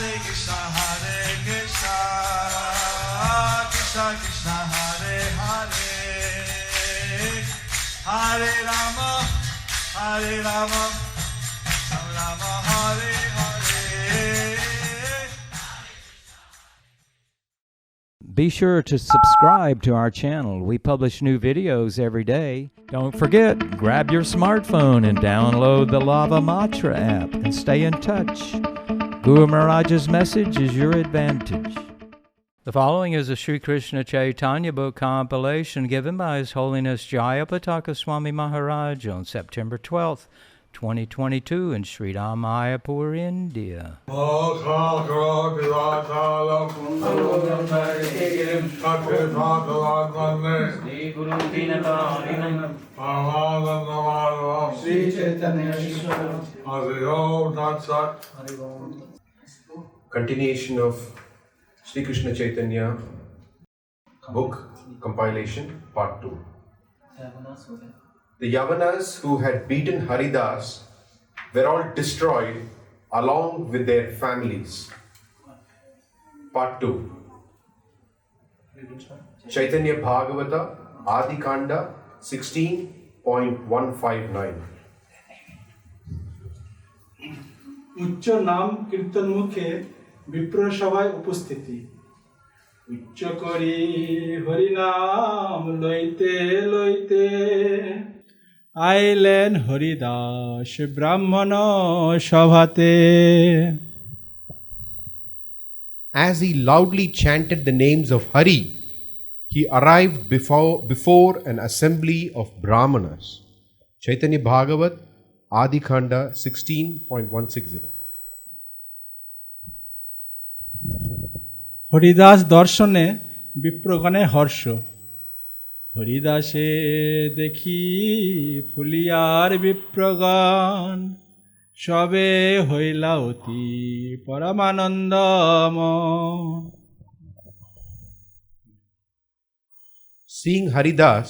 Krishna Krishna Hare Hare Hare Rama Rama Hare Hare. Be sure to subscribe to our channel. We publish new videos every day. Don't forget, grab your smartphone and download the Lava Matra app and stay in touch. Guru Mahārāja's message is your advantage. The following is a Sri Kṛṣṇa Caitanya book compilation given by His Holiness Jayapataka Swami Mahārāja on September 12th, 2022 in Sri Māyāpur, India. Continuation of Sri Kṛṣṇa Caitanya book compilation part 2. The Yavanas who had beaten Haridāsa were all destroyed along with their families. Part 2. Caitanya Bhagavata Adi Kanda 16.159. উচ্চ নাম কীর্তন মুখে বিপ্র সভায় উপস্থিতি উচ্চ করি হরি নাম লইতে লইতে আইলেন হরিদাস ব্রাহ্মণ সভাতে As he loudly chanted the names of Hari, he arrived before an assembly of Brahmanas. Caitanya Bhagavat Adi Kanda 16.160. Haridas দর্শনে বিপ্রগণে হর্ষ হরিদাসে দেখি ফুলিয়ার বিপ্রগণ সবে হইলা অতি পরমানন্দময় Seeing Haridas,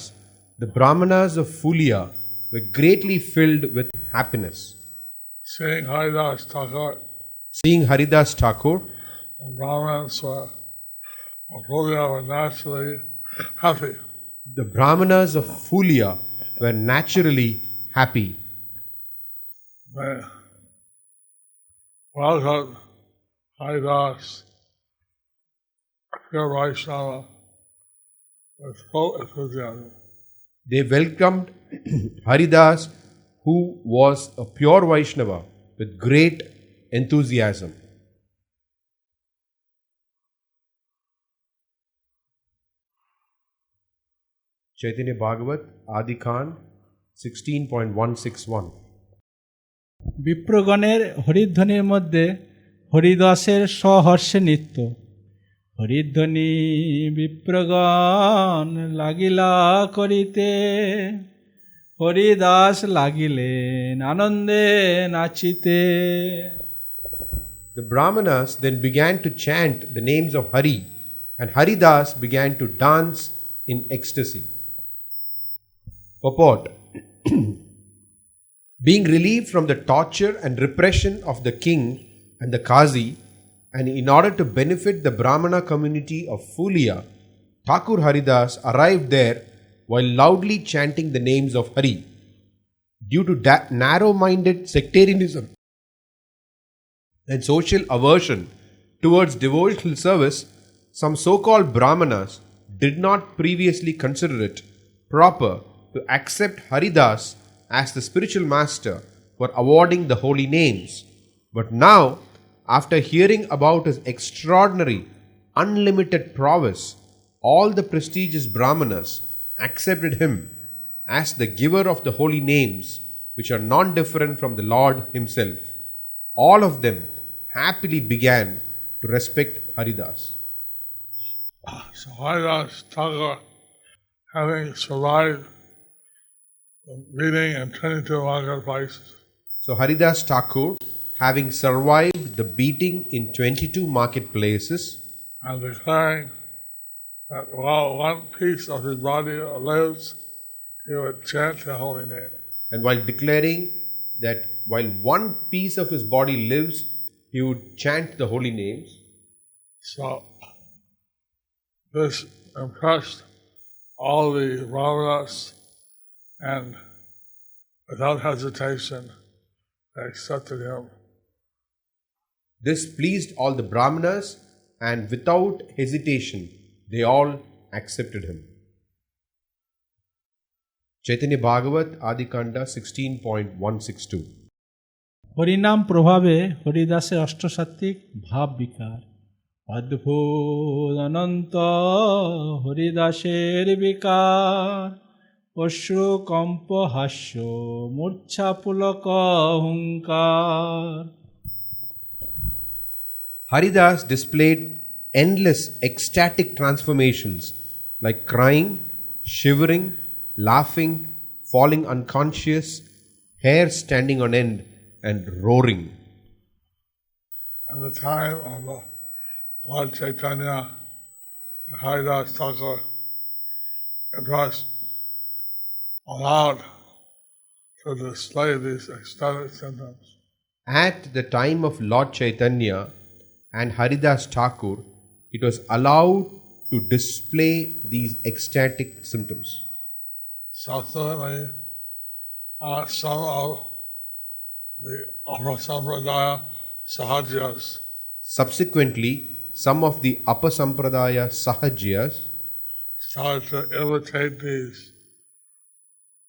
the Brahmanas of Fulia were greatly filled with happiness. Seeing Haridas Thakur, the Brahmins of Fulia were naturally happy. The Brahmanas of Fulia were naturally happy. They welcomed Haridas, pure Vaishnava, with full enthusiasm. They welcomed Haridas, who was a pure Vaishnava, with great enthusiasm. Caitanya Bhagavat Adi Kand 16.161. বিপ্রগণের হরিধ্বনির মধ্যে হরিদাসের সহর্ষে নৃত্য হরিধ্বনি বিপ্রগণ লাগিলা করিতে হরিদাস লাগিলেন আনন্দে নাচিতে The Brahmanas then began to chant the names of Hari, and Haridas began to dance in ecstasy. Purport. Being relieved from the torture and repression of the king and the Qazi, and in order to benefit the Brahmana community of Fulia, Thakur Haridas arrived there while loudly chanting the names of Hari. Due to narrow-minded sectarianism and social aversion towards devotional service, some so-called Brahmanas did not previously consider it proper to accept Haridas as the spiritual master for awarding the holy names. But now, after hearing about his extraordinary, unlimited prowess, all the prestigious Brahmanas accepted him as the giver of the holy names, which are non-different from the Lord himself. All of them happily began to respect Haridas. So Haridas Thakur, having survived the beating in 22 marketplaces, So Haridas Thakur, having survived the beating in 22 marketplaces, and declaring that while one piece of his body lives, he would chant the holy name. and while declaring that while one piece of his body lives, He would chant the holy names. So this impressed all the Brahmanas, and without hesitation they accepted him. This pleased all the Brahmanas, and without hesitation they all accepted him. Chaitanya Bhagavat Adikanda 16.162. হরিনাম প্রভাবে হরিদাসের অষ্টসাত্ত্বিক ভাব বিকার অদ্ভুত অনন্ত হরিদাসের বিকার অশ্রু comp হাস্য মূর্ছা পুলক হুঙ্কার Haridas displayed endless ecstatic transformations like crying, shivering, laughing, falling unconscious, hair standing on end, and roaring. At the time of the Lord Caitanya and Haridāsa, it was allowed to display these ecstatic symptoms. At the time of Lord Chaitanya and Haridas Thakur, it was allowed to display these ecstatic symptoms. Subsequently, some of the Upper Sampradaya Sahajyas Subsequently, some of the Upper Sampradaya Sahajyas started to imitate these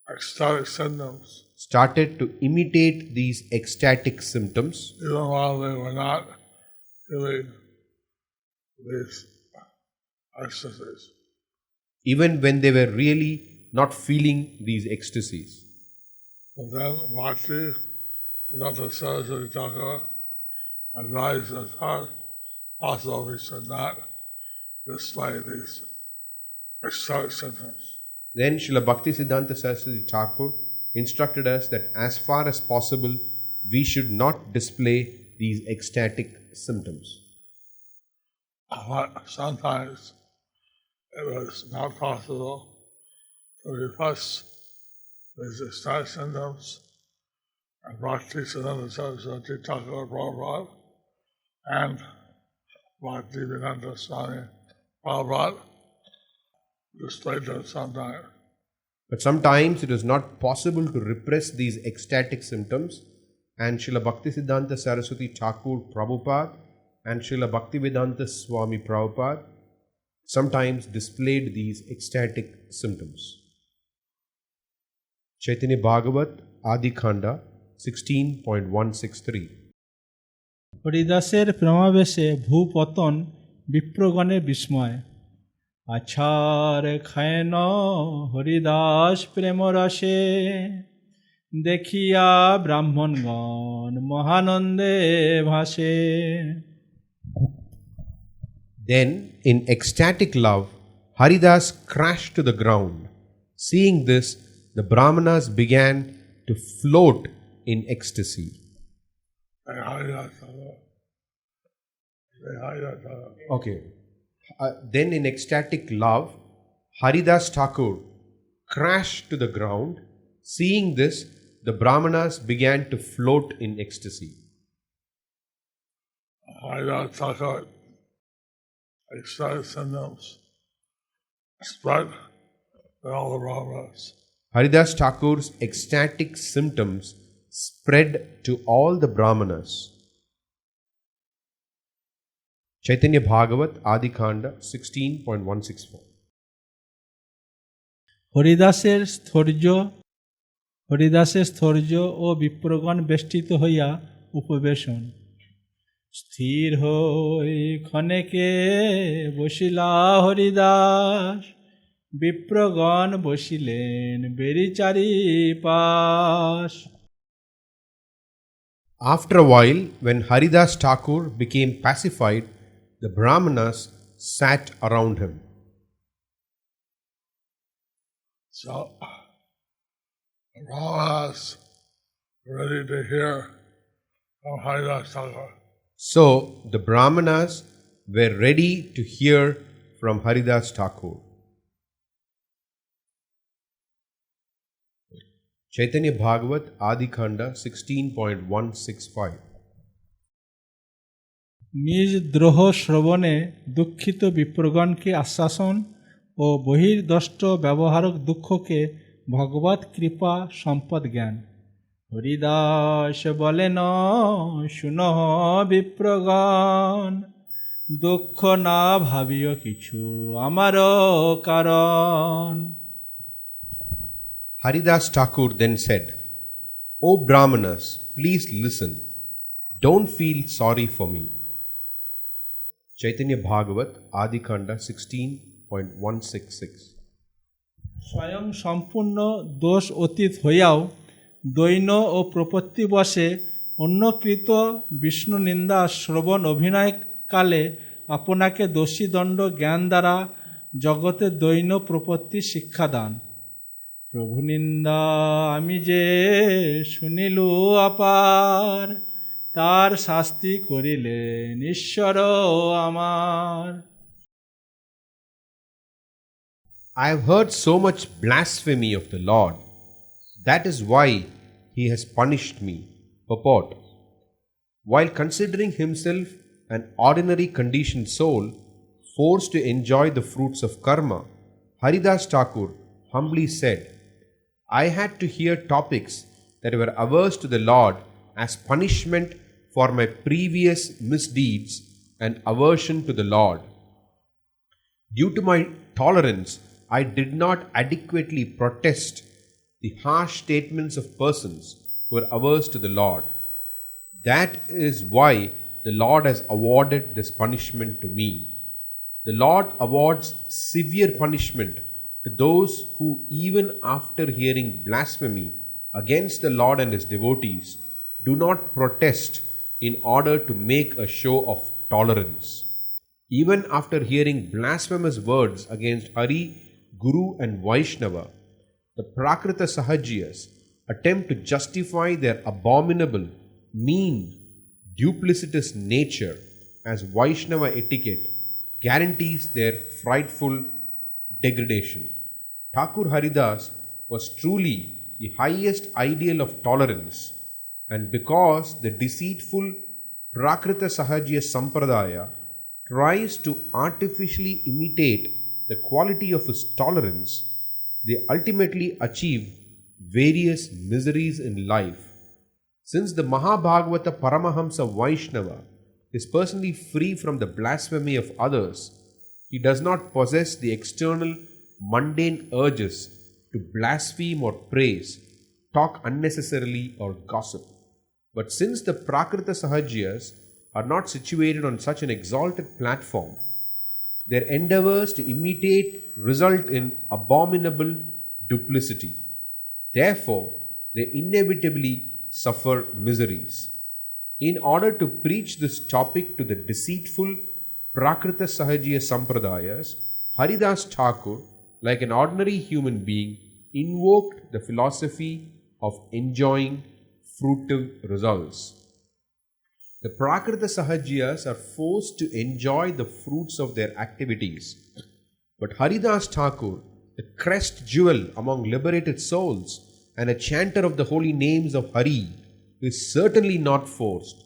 ecstatic symptoms, started to imitate these ecstatic symptoms, even while they were not feeling these ecstasies. even when they were really not feeling these ecstasies. But then Bhakti Vedanta Saraswati Thakur advised us how also we should not display these ecstatic symptoms. Then Srila Bhaktisiddhanta Saraswati Thakur instructed us that as far as possible, we should not display these ecstatic symptoms. But sometimes it was not possible to repress these ecstatic symptoms, and Bhaktisiddhanta Saraswati Thakur Prabhupada and Bhaktivedanta Swami Prabhupada displayed them sometimes. But sometimes it was not possible to repress these ecstatic symptoms, and Srila Bhaktisiddhanta Saraswati Thakur Prabhupada and Srila Bhaktivedanta Swami Prabhupada sometimes displayed these ecstatic symptoms. Chaitanya Bhagavat Adikanda 16.163. হরিদাসের প্রেমাবেশে ভূপতন বিপ্রগণের বিস্ময় আছার খায় ন হরিদাস প্রেমরসে দেখিয়া ব্রাহ্মণগণ মহানন্দে ভাসে Then, in ecstatic love, Haridas crashed to the ground. Seeing this, the Brahmanas began to float in ecstasy. Okay. Then, in ecstatic love, Haridas Thakur crashed to the ground. Seeing this, the Brahmanas began to float in ecstasy. Haridāsa ecstatic symptoms spread to all the Brahmanas. Haridas Thakur's ecstatic symptoms spread to all the Brahmanas. Chaitanya Bhagavat Adikanda 16.164. হরিদাসের স্থৈর্য ও বিপ্রগণ বেষ্টিত হইয়া উপবেশন স্থির হই ক্ষণেকে বসিলা হরিদাস বিপ্রগণ বসিলেন বেরি চারিপাশ After a while, when Haridas Thakur became pacified, the Brahmanas sat around him. So, the Brahmanas were ready to hear from Haridāsa. So, the Brahmanas were ready to hear from Haridas Thakur. Chaitanya Bhagavat Adikanda 16.165. নিজ দ্রোহ শ্রবণে দুঃখিত বিপ্রগণকে আশ্বাসন ও বহির্দষ্ট ব্যবহারক দুঃখকে ভগবৎ কৃপা সম্পদ জ্ঞান। হরিদাস বলেন শুনহ বিপ্রগণ, দুঃখ না ভাবিও কিছু আমার কারণ। Haridāsa Thakur then said, O Brahmanas, please listen. Don't feel sorry for me. Caitanya Bhagavat, Adikanda 16.166. স্বয়ং সম্পূর্ণ দোষ অতীত হইয়াও দৈন্য ও প্রপত্তি বশে অন্যকৃত বিষ্ণু নিন্দা শ্রবণ অভিনয় কালে আপনাকে দোষী দণ্ড জ্ঞান দ্বারা জগতে দৈন্য প্রপত্তি শিক্ষাদান। প্রভু নিন্দা আমি যে শুনিলু আপার, তার শাস্তি করিলেন ঈশ্বর আমার। I have heard so much blasphemy of the Lord. That is why he has punished me. Purport. While considering himself an ordinary conditioned soul, forced to enjoy the fruits of karma, Haridāsa Thakur humbly said, I had to hear topics that were averse to the Lord as punishment for my previous misdeeds and aversion to the Lord. Due to my tolerance, I did not adequately protest the harsh statements of persons who were averse to the Lord. That is why the Lord has awarded this punishment to me. The Lord awards severe punishment to those who, even after hearing blasphemy against the Lord and his devotees, do not protest in order to make a show of tolerance. Even after hearing blasphemous words against Hari, Guru and Vaishnava, the Prakrita Sahajiyas attempt to justify their abominable, mean, duplicitous nature as Vaishnava etiquette guarantees their frightful degradation. Thakur Haridas was truly the highest ideal of tolerance, and because the deceitful Prakrita Sahajiya Sampradaya tries to artificially imitate the quality of his tolerance, they ultimately achieve various miseries in life. Since the Mahabhagavata Paramahamsa Vaishnava is personally free from the blasphemy of others, he does not possess the external mundane urges to blaspheme or praise, talk unnecessarily or gossip. But since the Prakrita Sahajiyas are not situated on such an exalted platform, their endeavors to imitate result in abominable duplicity. Therefore, they inevitably suffer miseries. In order to preach this topic to the deceitful Prakrita Sahajiya Sampradayas, Haridāsa Thakur, like an ordinary human being, invoked the philosophy of enjoying fruitive results. The Prakrita Sahajiyas are forced to enjoy the fruits of their activities. But Haridāsa Thakur, the crest jewel among liberated souls and a chanter of the holy names of Hari, is certainly not forced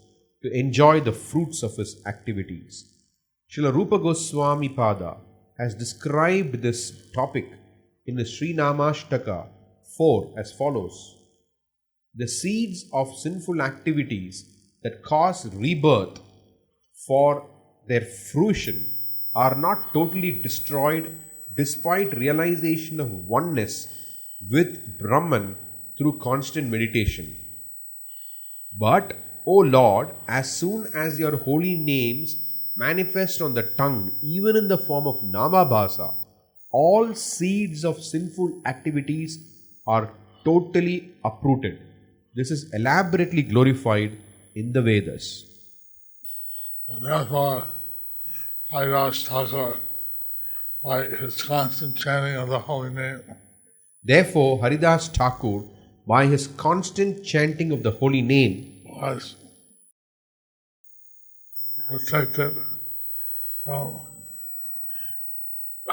to enjoy the fruits of his activities. Srila Rupa Goswami Pada has described this topic in the Sri Namashtaka 4 as follows. The seeds of sinful activities that cause rebirth for their fruition are not totally destroyed despite realization of oneness with Brahman through constant meditation. But, O Lord, as soon as your holy names manifest on the tongue, even in the form of Namabhasa, all seeds of sinful activities are totally uprooted. This is elaborately glorified in the Vedas. And therefore, Haridāsa Thakur, by his constant chanting of the holy name, Therefore, Haridāsa Thakur, by his constant chanting of the holy name, was protected from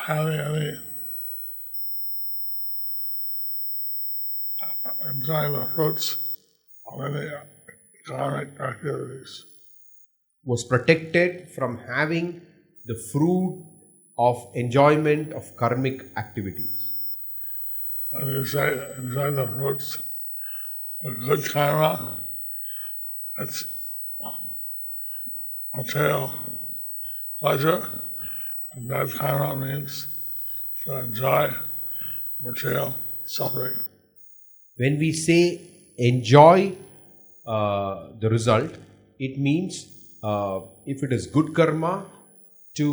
having any enjoying the fruits of any karmic activities. was protected from having the fruit of enjoyment of karmic activities. When you say enjoy the fruits of good karma, it's material pleasure, and bad karma means to enjoy material suffering. When we say enjoy the result, it means if it is good karma, to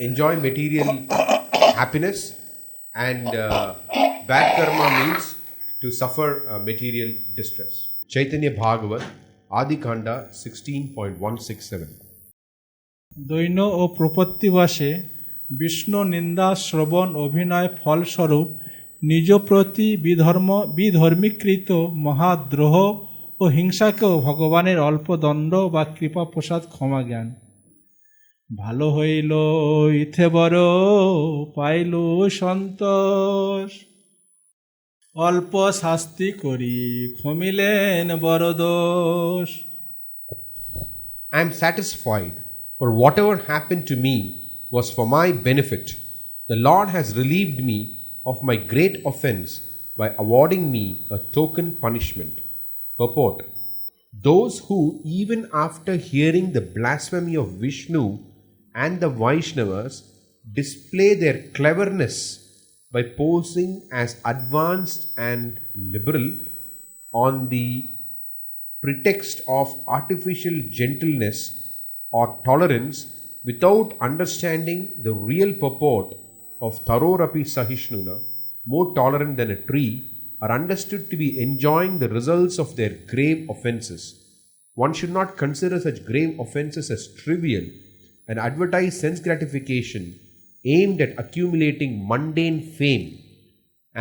enjoy material happiness, and bad karma means to suffer material distress. Caitanya Bhagavat, Adi Kanda 16.167. দৈন্য ও প্রপত্তিবাসে বিষ্ণু নিন্দা শ্রবণ অভিনয় ফলস্বরূপ নিজ প্রতি বিধর্মীকৃত মহাদ্রোহ ও হিংসাকেও ভগবানের অল্প দণ্ড বা কৃপা প্রসাদ ক্ষমা জ্ঞান। ভালো হইল ইথে বড় পাইল সন্তোষ, অল্প শাস্তি করি ক্ষমিলেন বড় দোষ। I am satisfied, for whatever happened to me was for my benefit. The Lord has relieved me of my great offense by awarding me a token punishment. Purport: those who, even after hearing the blasphemy of Vishnu and the Vaishnavas, display their cleverness by posing as advanced and liberal on the pretext of artificial gentleness or tolerance, without understanding the real purport of Tarorapi Sahishnuna, more tolerant than a tree, are understood to be enjoying the results of their grave offences. One should not consider such grave offences as trivial and advertise sense gratification aimed at accumulating mundane fame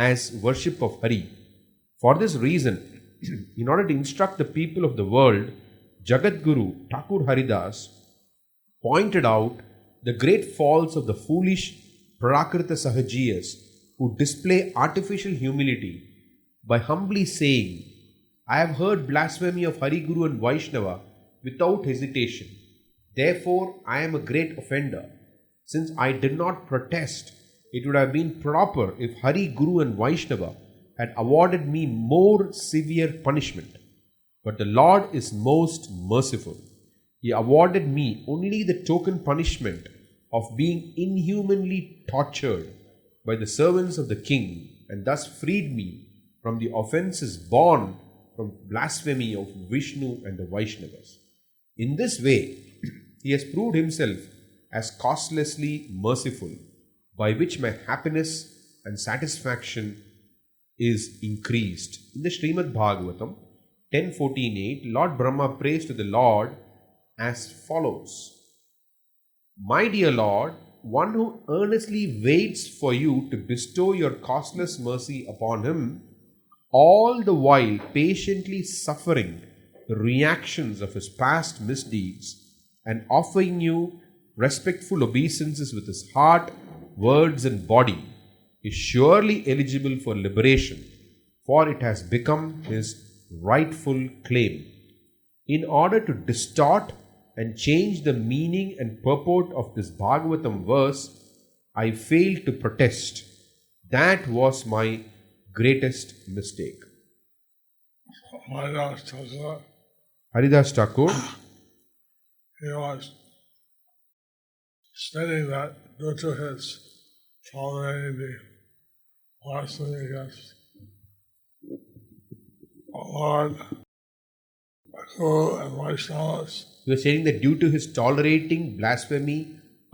as worship of Hari. For this reason, in order to instruct the people of the world, Jagadguru Thakur Haridāsa pointed out the great faults of the foolish Prakrita Sahajiyas who display artificial humility by humbly saying, I have heard blasphemy of Hari, Guru and Vaishnava without hesitation. Therefore, I am a great offender. Since I did not protest, it would have been proper if Hari, Guru and Vaishnava had awarded me more severe punishment. But the Lord is most merciful. He awarded me only the token punishment of being inhumanly tortured by the servants of the king, and thus freed me from the offences born from blasphemy of Vishnu and the Vaishnavas. In this way, he has proved himself as costlessly merciful, by which my happiness and satisfaction is increased. In the Srimad Bhagavatam 10.14.8, Lord Brahma prays to the Lord as follows: My dear Lord, one who earnestly waits for you to bestow your costless mercy upon him, all the while patiently suffering the reactions of his past misdeeds and offering you respectful obeisances with his heart, words and body, is surely eligible for liberation, for it has become his rightful claim. In order to distort and change the meaning and purport of this Bhagavatam verse, I failed to protest. That was my greatest mistake. Haridāsa Thakur, he was stating that due to his tolerating the blasphemy against Lord, Guru and Vaishnavas, he was saying that due to his tolerating blasphemy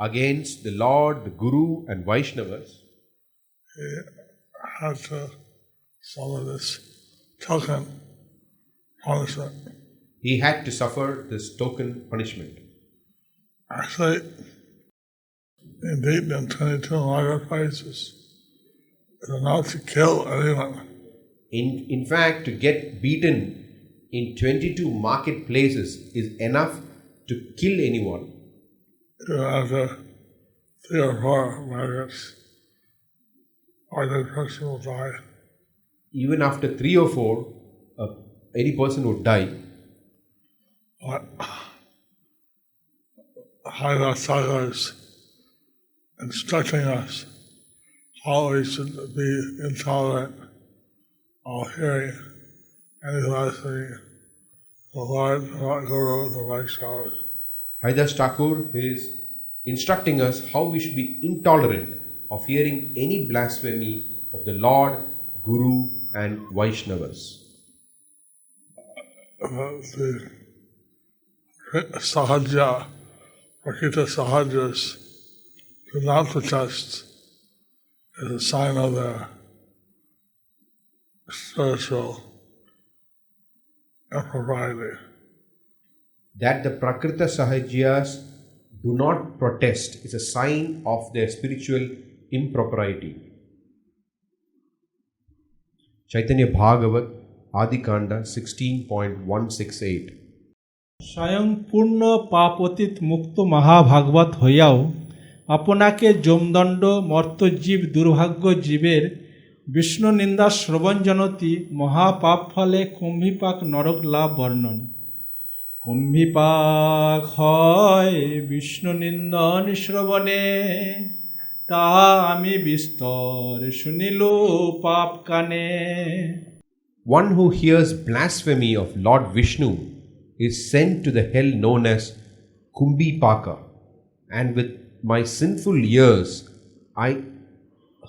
against the Lord, the Guru and Vaishnavas, he had to suffer this token punishment. He had to suffer this token punishment. Actually, being beaten in 22 marketplaces is enough to kill anyone. In fact, to get beaten in 22 marketplaces is enough to kill anyone. Even after 3 or 4 markets, or the person will die. Even after 3 or 4, any person would die. what Haridāsa is instructing us how we should be intolerant of hearing any blasphemy the Lord, the Guru, the Vaishnavas. Haridāsa Thakur is instructing us how we should be intolerant of hearing any blasphemy of the Lord, Guru and Vaishnavas. The Sahaja, Prakita Sahajas do not protest is a sign of their spiritual impropriety. That the Prakrita Sahajyas do not protest is a sign of their spiritual impropriety. Caitanya Bhagavat Adikanda 16.168. স্বয়ং পূর্ণ পাপতীত মুক্ত মহাভাগবত হইয়াও আপনাকে যমদণ্ড মর্তজীব দুর্ভাগ্য জীবের বিষ্ণু নিন্দা শ্রবণজনতি মহাপাপ ফলে কুম্ভিপাক নরক লাভ বর্ণন। কুম্ভিপাক হয় বিষ্ণু নিন্দন শ্রবণে, তাহা আমি বিস্তর শুনিল পাপ কানে। One who hears blasphemy of Lord Vishnu is sent to the hell known as Kumbhipaka, and with my sinful ears I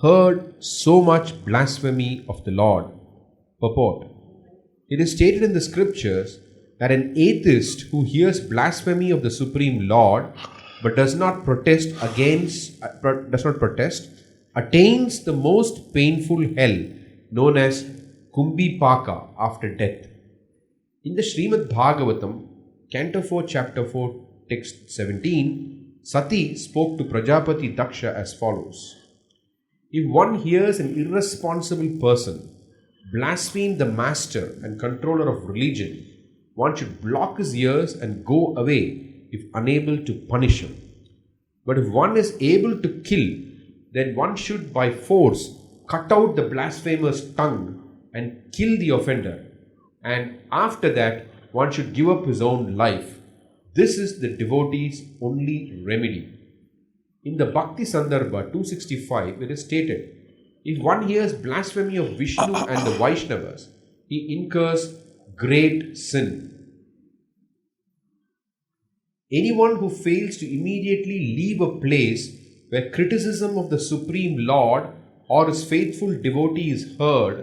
heard so much blasphemy of the Lord. Purport. It is stated in the scriptures that an atheist who hears blasphemy of the Supreme Lord but does not protest attains the most painful hell known as Kumbhipaka after death. In the Srimad Bhagavatam, Canto 4, Chapter 4, Text 17, Sati spoke to Prajapati Daksha as follows. If one hears an irresponsible person blaspheme the master and controller of religion, one should block his ears and go away if unable to punish him. But if one is able to kill, then one should by force cut out the blasphemer's tongue and kill the offender, and after that one should give up his own life. This is the devotee's only remedy. In the Bhakti Sandarbha 265, it is stated, if one hears blasphemy of Vishnu and the Vaishnavas, he incurs great sin. Anyone who fails to immediately leave a place where criticism of the Supreme Lord or his faithful devotee is heard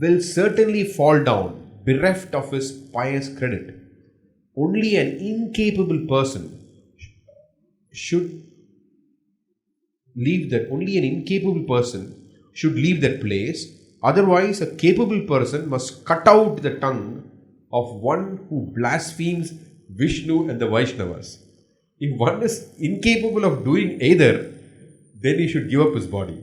will certainly fall down, bereft of his pious credit. Only an incapable person should leave that place. Otherwise, a capable person must cut out the tongue of one who blasphemes Vishnu and the Vaishnavas. If one is incapable of doing either, then he should give up his body.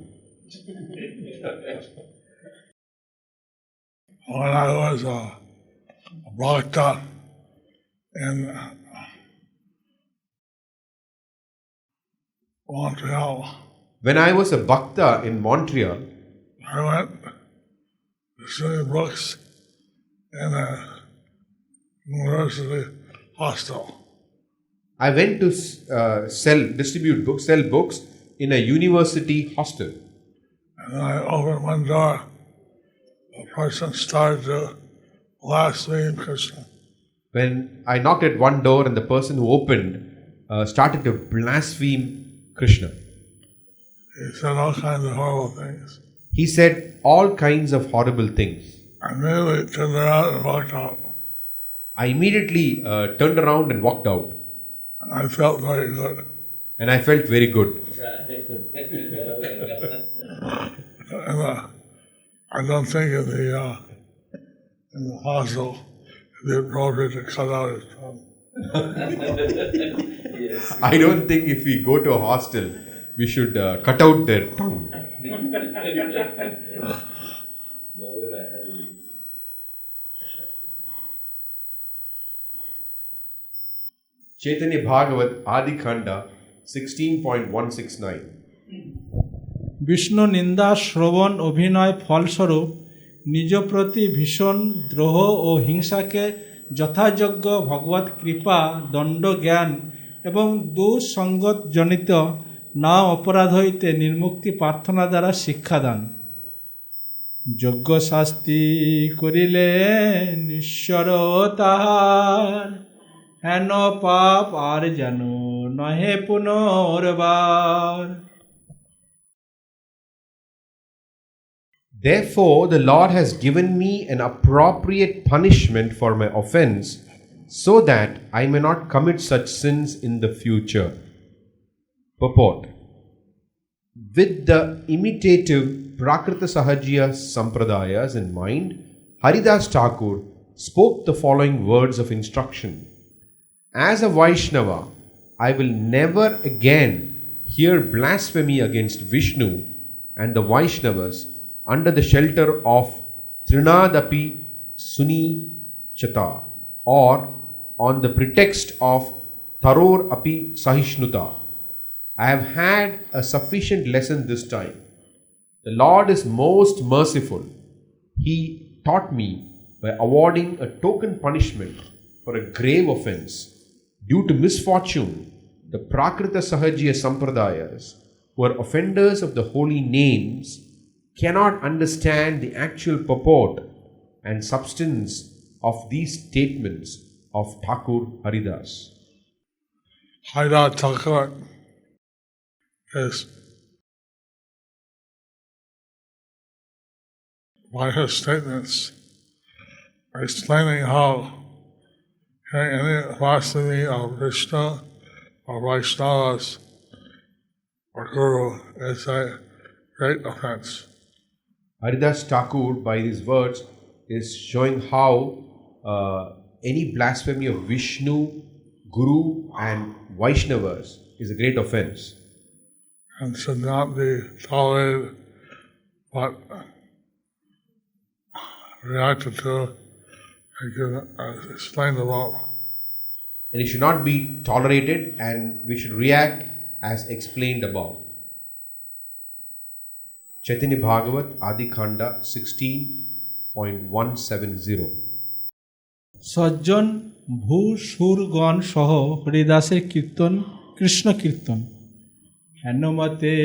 When I was a bhakta in Montreal, When I was a bhakta in Montreal, I went to study books in a university hostel. I went to sell books in a university hostel. And I opened one door. A person started to blaspheme Kṛṣṇa. When I knocked at one door and the person who opened started to blaspheme Kṛṣṇa. He said all kinds of horrible things. He said all kinds of horrible things. I immediately turned around and walked out. I immediately turned around and walked out. And I felt very good. And I felt very good. And I don't think in the hostel it'd be appropriate to cut out his tongue. I don't think if we go to a hostel, we should cut out their tongue. Caitanya Bhagavat Adikanda 16.169. Vishnu নিন্দা শ্রবণ অভিনয় ফলস্বরূপ নিজ প্রতি ভীষণ দ্রোহ ও হিংসাকে যথাযোগ্য ভগবত কৃপা দণ্ড জ্ঞান এবং দুঃসঙ্গত জনিত না অপরাধ হইতে নির্মুক্তি প্রার্থনা দ্বারা শিক্ষাদান। যোগ্য শাস্তি করিলে ঈশ্বর তাহার, হেন পাপ আর যেন নহে পুনর্বার। Therefore, the Lord has given me an appropriate punishment for my offense, so that I may not commit such sins in the future. Purport. With the imitative Prakrita Sahajya Sampradayas in mind, Haridāsa Thakur spoke the following words of instruction. As a Vaishnava, I will never again hear blasphemy against Vishnu and the Vaishnavas under the shelter of Trinadapi Suni Chata, or on the pretext of Taror Api Sahishnuta. I have had a sufficient lesson this time. The Lord is most merciful. He taught me by awarding a token punishment for a grave offense. Due to misfortune, the Prakrita Sahajya Sampradayas, who are offenders of the holy names, cannot understand the actual purport and substance of these statements of Thakur Haridāsa. Jayapataka is by his statements explaining how any blasphemy of Vishnu or Vaishnavas or Guru is a great offense. Haridāsa Thakur, by these words, is showing how any blasphemy of Vishnu, Guru and Vaishnavas is a great offense and should not be tolerated but reacted to and given as explained above. and it should not be tolerated, and we should react as explained above. Caitanya Bhagavat Adi Khanda 16.170. সজ্জন ভূ সুরগণ সহ হরিদাসের কীর্তন কৃষ্ণ কীর্তন। হেনমতে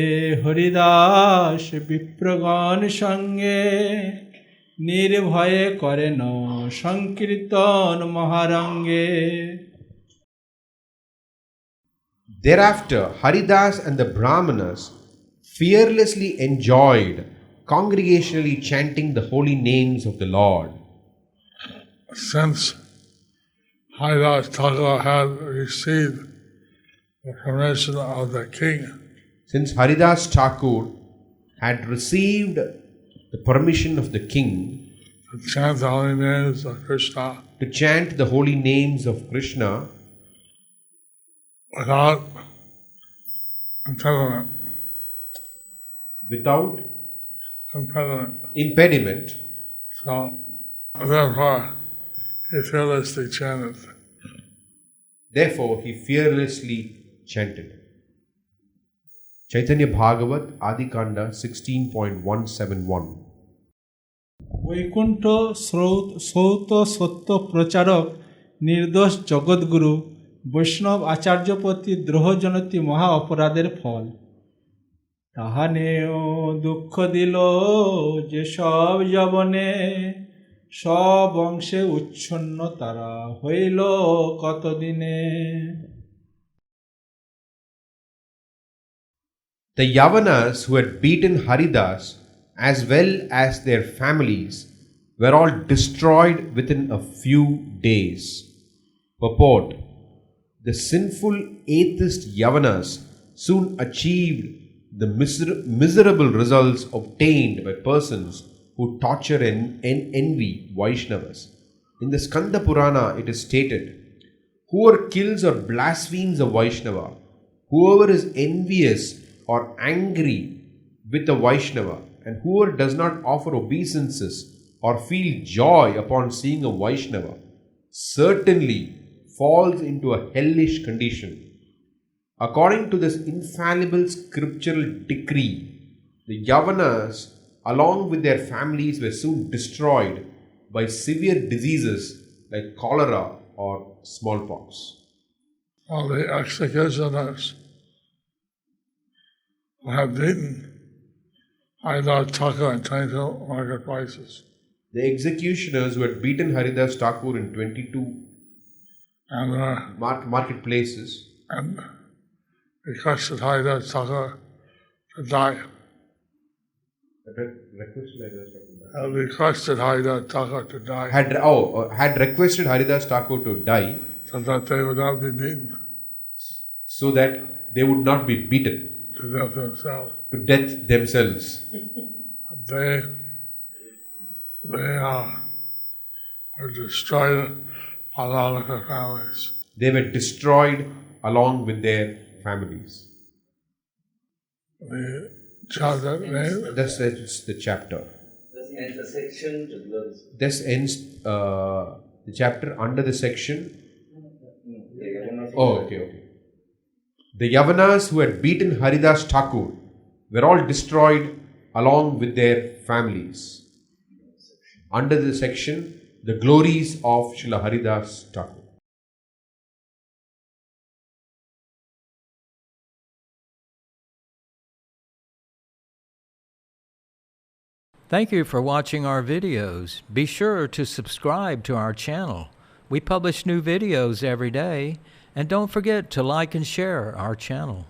হরিদাস বিপ্রগণ সঙ্গে নির্ভয়ে করেন সংকীর্তন মহারঙ্গে। Thereafter, Haridas and the Brahmanas fearlessly enjoyed congregationally chanting the holy names of the Lord. Since Haridāsa had received the permission of the king, Since Haridāsa Thakur had received the permission of the king to chant the holy names of Kṛṣṇa to chant the holy names of Kṛṣṇa without impediment, without impediment, so therefore he fearlessly chanted. Therefore, he fearlessly chanted. Caitanya Bhagavat Adi Khanda 16.171. Vaikuntha সৌত সত্য প্রচারক নির্দোষ জগৎগুরু বৈষ্ণব আচার্যপতি দ্রোহজনতি মহা অপরাধের ফল। তাহা নেও দুঃখ দিল যে সব যবনে, সব অংশে উচ্ছন্ন তারা হইল কতদিনে। The Yavanas who had beaten Haridāsa as well as their families were all destroyed within a few days. Purport: the sinful atheist Yavanas soon achieved the miserable results obtained by persons who torture and envy Vaishnavas. In the Skanda Purana it is stated, whoever kills or blasphemes a Vaishnava, whoever is envious or angry with a Vaishnava, and whoever does not offer obeisances or feel joy upon seeing a Vaishnava, certainly falls into a hellish condition. According to this infallible scriptural decree, the Yavanas, along with their families, were soon destroyed by severe diseases like cholera or smallpox. All the executioners who had beaten Haridāsa in 22 marketplaces. The executioners who had beaten Haridāsa Thakur in 22 And marketplaces and requested Haridāsa to die. Requested Haridāsa to die. Had requested Haridāsa Thakur to die So that they would not be beaten so that they would not be beaten to death themselves. to death themselves. They were destroyed along with their families. They were destroyed along with their families. The chapter name This ends the chapter. This ends the section to glories. This ends the chapter under the section. The Yavanas. Oh, okay. The Yavanas who had beaten Haridāsa Thakur were all destroyed along with their families. Under the section, the glories of Srila Haridāsa Thakur. Thank you for watching our videos. Be sure to subscribe to our channel. We publish new videos every day. And don't forget to like and share our channel.